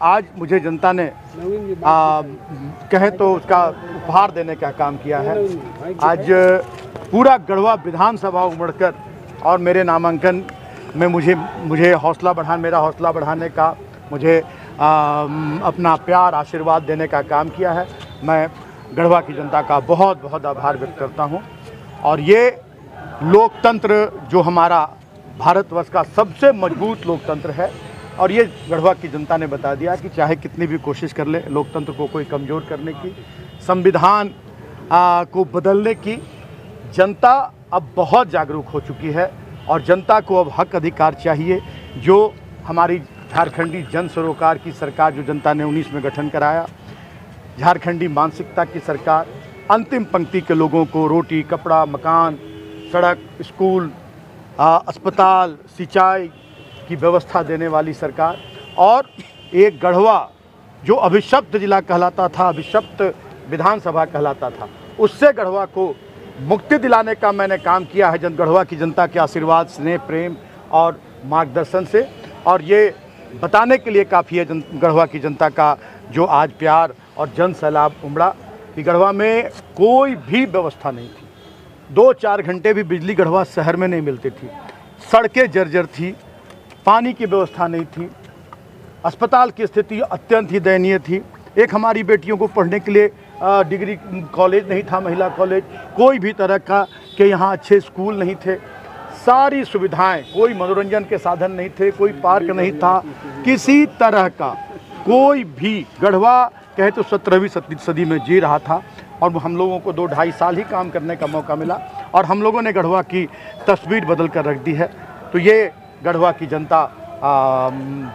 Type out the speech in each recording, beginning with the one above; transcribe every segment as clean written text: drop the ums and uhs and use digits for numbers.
आज मुझे जनता ने कहे तो उसका उपहार देने का काम किया है। आज पूरा गढ़वा विधानसभा उमड़कर और मेरे नामांकन में मुझे हौसला बढ़ाने का, मुझे अपना प्यार आशीर्वाद देने का काम किया है। मैं गढ़वा की जनता का बहुत बहुत आभार व्यक्त करता हूं। और ये लोकतंत्र जो हमारा भारतवर्ष का सबसे मजबूत लोकतंत्र है, और ये गढ़वा की जनता ने बता दिया कि चाहे कितनी भी कोशिश कर ले लोकतंत्र को कोई कमज़ोर करने की, संविधान को बदलने की, जनता अब बहुत जागरूक हो चुकी है। और जनता को अब हक अधिकार चाहिए। जो हमारी झारखंडी जन सरोकार की सरकार जो जनता ने 19 में गठन कराया, झारखंडी मानसिकता की सरकार, अंतिम पंक्ति के लोगों को रोटी, कपड़ा, मकान, सड़क, स्कूल, अस्पताल, सिंचाई की व्यवस्था देने वाली सरकार, और एक गढ़वा जो अभिशप्त जिला कहलाता था, अभिशप्त विधानसभा कहलाता था, उससे गढ़वा को मुक्ति दिलाने का मैंने काम किया है गढ़वा की जनता के आशीर्वाद, स्नेह, प्रेम और मार्गदर्शन से। और ये बताने के लिए काफ़ी है गढ़वा की जनता का जो आज प्यार और जन सैलाब उमड़ा कि गढ़वा में कोई भी व्यवस्था नहीं थी। 2-4 घंटे भी बिजली गढ़वा शहर में नहीं मिलती थी, सड़कें जर्जर थी, पानी की व्यवस्था नहीं थी, अस्पताल की स्थिति अत्यंत ही दयनीय थी। एक हमारी बेटियों को पढ़ने के लिए डिग्री कॉलेज नहीं था, महिला कॉलेज, कोई भी तरह का के यहाँ अच्छे स्कूल नहीं थे, सारी सुविधाएं, कोई मनोरंजन के साधन नहीं थे, कोई पार्क नहीं था, किसी तरह का कोई भी गढ़वा कहे तो 17वीं सदी में जी रहा था। और हम लोगों को 2-2.5 साल ही काम करने का मौका मिला और हम लोगों ने गढ़वा की तस्वीर बदल कर रख दी है। तो ये गढ़वा की जनता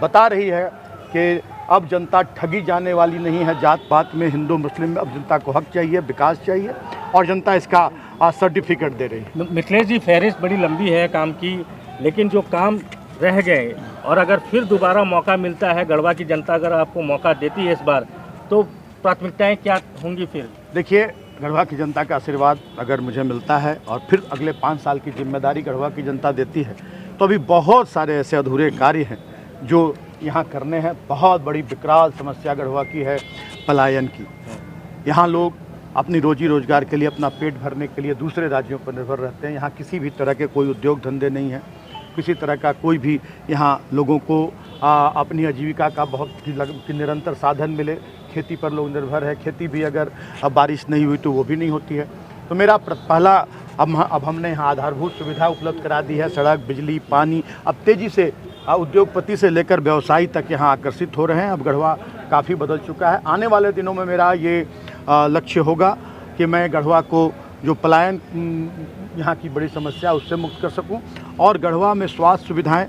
बता रही है कि अब जनता ठगी जाने वाली नहीं है जात पात में, हिंदू मुस्लिम में। अब जनता को हक चाहिए, विकास चाहिए, और जनता इसका सर्टिफिकेट दे रही है। मिथिलेश जी, फहरिस्त बड़ी लंबी है काम की, लेकिन जो काम रह गए और अगर फिर दोबारा मौका मिलता है, गढ़वा की जनता अगर आपको मौका देती है इस बार, तो प्राथमिकताएं क्या होंगी फिर? देखिए, गढ़वा की जनता का आशीर्वाद अगर मुझे मिलता है और फिर अगले 5 साल की जिम्मेदारी गढ़वा की जनता देती है, तो अभी बहुत सारे ऐसे अधूरे कार्य हैं जो यहाँ करने हैं। बहुत बड़ी विकराल समस्या गढ़वा की है पलायन की। यहाँ लोग अपनी रोजी रोजगार के लिए, अपना पेट भरने के लिए दूसरे राज्यों पर निर्भर रहते हैं। यहाँ किसी भी तरह के कोई उद्योग धंधे नहीं हैं, किसी तरह का कोई भी यहाँ लोगों को अपनी आजीविका का बहुत निरंतर साधन मिले। खेती पर लोग निर्भर है, खेती भी अगर अब बारिश नहीं हुई तो वो भी नहीं होती है। तो मेरा पहला अब हमने यहाँ आधारभूत सुविधा उपलब्ध करा दी है, सड़क, बिजली, पानी। अब तेज़ी से उद्योगपति से लेकर व्यवसायी तक यहाँ आकर्षित हो रहे हैं। अब गढ़वा काफ़ी बदल चुका है। आने वाले दिनों में मेरा ये लक्ष्य होगा कि मैं गढ़वा को जो पलायन यहाँ की बड़ी समस्या उससे मुक्त कर सकूँ, और गढ़वा में स्वास्थ्य सुविधाएं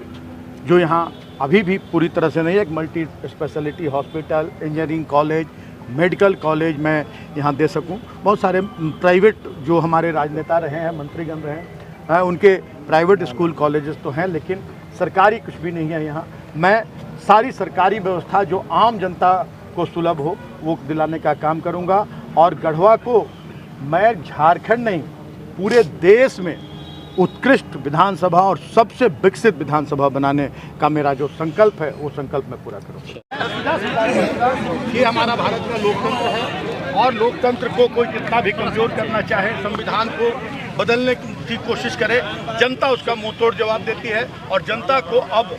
जो यहाँ अभी भी पूरी तरह से नहीं है, एक multi speciality hospital, engineering college, medical college मैं यहाँ दे सकूँ। बहुत सारे प्राइवेट जो हमारे राजनेता रहे हैं, मंत्रीगण रहे हैं, उनके प्राइवेट स्कूल कॉलेजेस तो हैं, लेकिन सरकारी कुछ भी नहीं है यहाँ। मैं सारी सरकारी व्यवस्था जो आम जनता को सुलभ हो वो दिलाने का काम करूँगा। और गढ़वा को मैं झारखंड नहीं, पूरे देश में उत्कृष्ट विधानसभा और सबसे विकसित विधानसभा बनाने का मेरा जो संकल्प है वो संकल्प मैं पूरा करूँगा। ये हमारा भारत का लोकतंत्र है, और लोकतंत्र को कोई कितना भी कमज़ोर करना चाहे, संविधान को बदलने की कोशिश करे, जनता उसका मुंह तोड़ जवाब देती है। और जनता को अब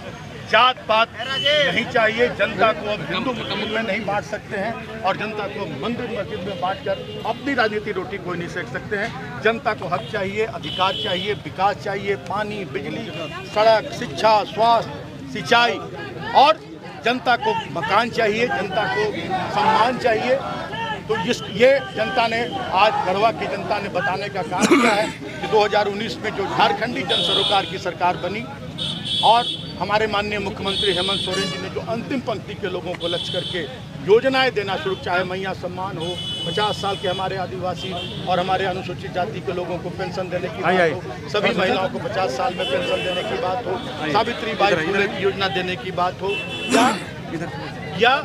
जात पात नहीं चाहिए, जनता को अब हिंदू मुस्लिम में नहीं बांट सकते हैं, और जनता को मंदिर मस्जिद में बांटकर अपनी राजनीति रोटी कोई नहीं सेक सकते हैं। जनता को हक चाहिए, अधिकार चाहिए, विकास चाहिए, पानी, बिजली, सड़क, शिक्षा, स्वास्थ्य, सिंचाई, और जनता को मकान चाहिए, जनता को सम्मान चाहिए। तो ये जनता ने आज गढ़वा की जनता ने बताने का काम किया है कि 2019 में जो झारखंडी जन सरोकार की सरकार बनी, और हमारे माननीय मुख्यमंत्री हेमंत सोरेन जी ने जो अंतिम पंक्ति के लोगों को लक्ष्य करके योजनाएं देना शुरू, चाहे मैया सम्मान हो, 50 साल के हमारे आदिवासी और हमारे अनुसूचित जाति के लोगों को पेंशन देने की बात हो, सभी महिलाओं को 50 साल में पेंशन देने की बात हो, सावित्रीबाई फुले की योजना देने की बात हो, या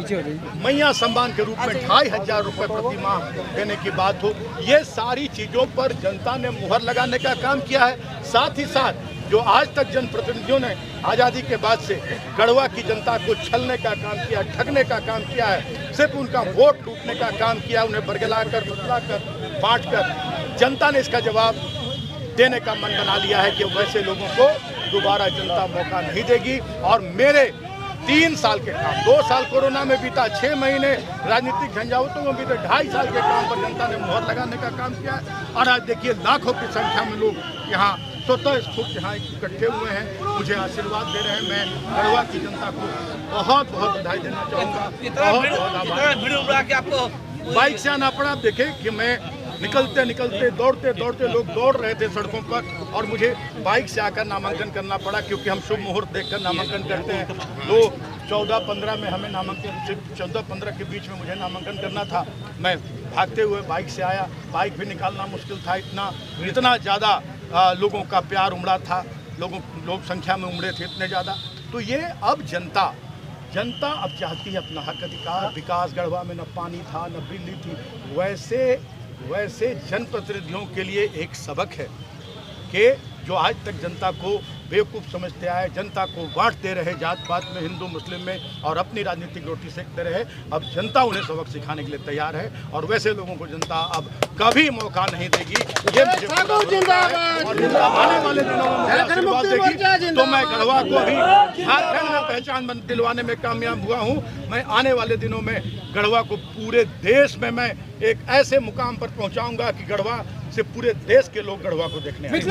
मैया सम्मान के रूप में 2500 रुपये प्रति माह देने की बात हो, ये सारी चीज़ों पर जनता ने मुहर लगाने का काम किया है। साथ ही साथ जो आज तक जनप्रतिनिधियों ने आज़ादी के बाद से गढ़वा की जनता को छलने का काम किया, ठगने का काम किया है, सिर्फ उनका वोट लूटने का काम किया, उन्हें बरगला कर बतला कर बांट कर, जनता ने इसका जवाब देने का मन बना लिया है कि वैसे लोगों को दोबारा जनता मौका नहीं देगी। और मेरे 3 साल के काम, 2 साल कोरोना में बीता, 6 महीने राजनीतिक झंझावतों में बीते, 2.5 साल के काम पर जनता ने मुहर लगाने का काम किया है। और आज देखिए लाखों की संख्या में लोग यहाँ स्वतः स्फूर्त यहाँ इकट्ठे हुए हैं, मुझे आशीर्वाद दे रहे हैं। मैं गढ़वा की जनता को बहुत बहुत बधाई देना चाहूँगा, बहुत बहुत आभार। बाइक से आना पड़ा, देखे कि मैं निकलते निकलते दौड़ते दौड़ते लोग दौड़ रहे थे सड़कों पर, और मुझे बाइक से आकर नामांकन करना पड़ा, क्योंकि हम शुभ मुहूर्त देखकर नामांकन करते हैं। तो 14-15 में हमें नामांकन, 14-15 के बीच में मुझे नामांकन करना था। मैं भागते हुए बाइक से आया, बाइक भी निकालना मुश्किल था, इतना ज़्यादा लोगों का प्यार उमड़ा था, लोग संख्या में उमड़े थे इतने ज़्यादा। तो ये अब जनता अब चाहती है अपना हक अधिकार, विकास। गढ़वा में न पानी था, न बिजली थी। वैसे जनप्रतिनिधियों के लिए एक सबक है कि जो आज तक जनता को बेवकूफ़ समझते आए, जनता को बांटते रहे जात पात में, हिंदू मुस्लिम में, और अपनी राजनीतिक रोटी सेकते रहे, अब जनता उन्हें सबक सिखाने के लिए तैयार है। और वैसे लोगों को जनता अब कभी मौका नहीं देगी, ये मुझे पूरा भरोसा है। और जनता आने वाले दिनों में मुझे आशीर्वाद देगी। तो मैं गढ़वा को अभी झारखंड में पहचान दिलवाने में कामयाब हुआ हूँ। मैं आने वाले दिनों में गढ़वा को पूरे देश में मैं एक ऐसे मुकाम पर पहुँचाऊँगा कि गढ़वा से पूरे देश के लोग गढ़वा को देखने आएंगे।